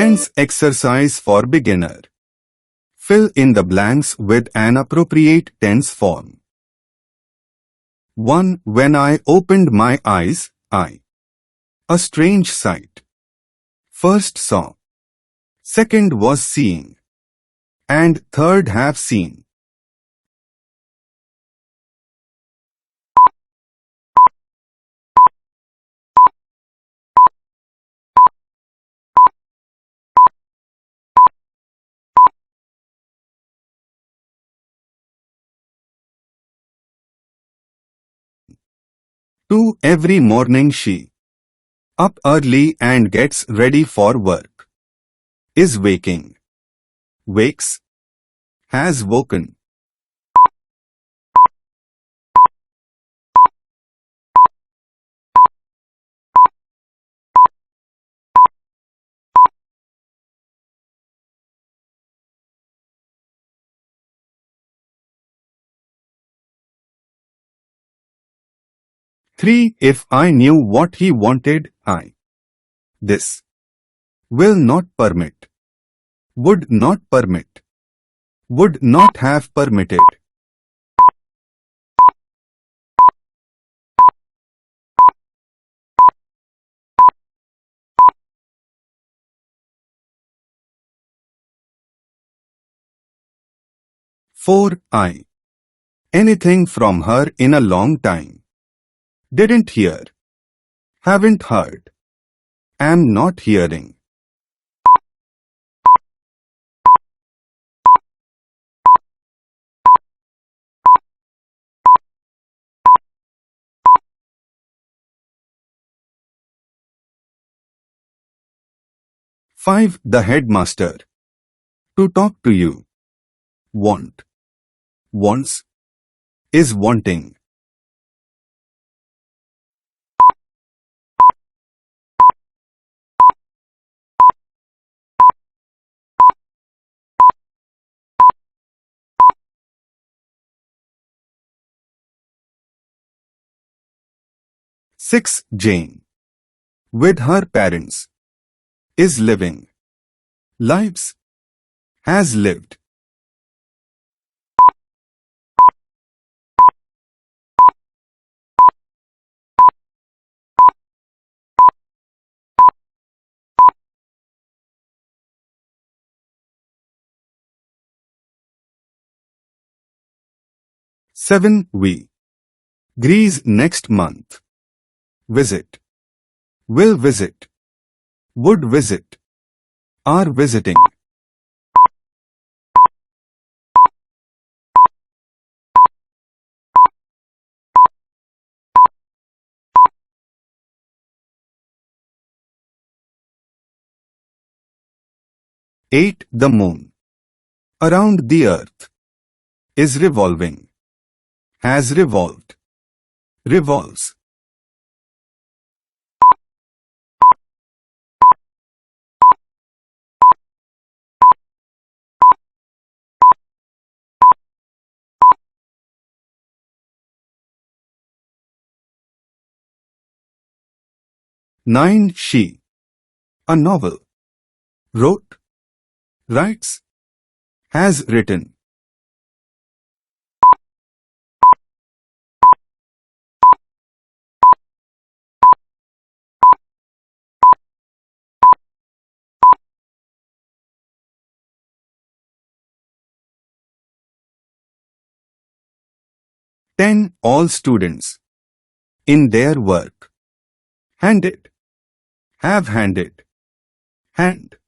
Tense exercise for beginner. Fill in the blanks with an appropriate tense form. 1. When I opened my eyes, I. A strange sight. First saw. Second was seeing. And third have seen. Two. Every morning she. Up early and gets ready for work. Is waking. Wakes. Has woken. Three. If I knew what he wanted, I. This. Will not permit. Would not permit. Would not have permitted. Four. I. Anything from her in a long time. Didn't hear. Haven't heard. Am not hearing. Five. The headmaster. To talk to you. Want. Wants. Is wanting. Six. Jane. With her parents. Is living. Lives. Has lived. Seven. We. Greece next month. Visit. Will visit. Would visit. Are visiting. Eight. The moon. Around the earth. Is revolving. Has revolved. Revolves. Nine. She. A novel. Wrote. Writes. Has written. Ten. All students. In their work. Handed. Have handed. Hand.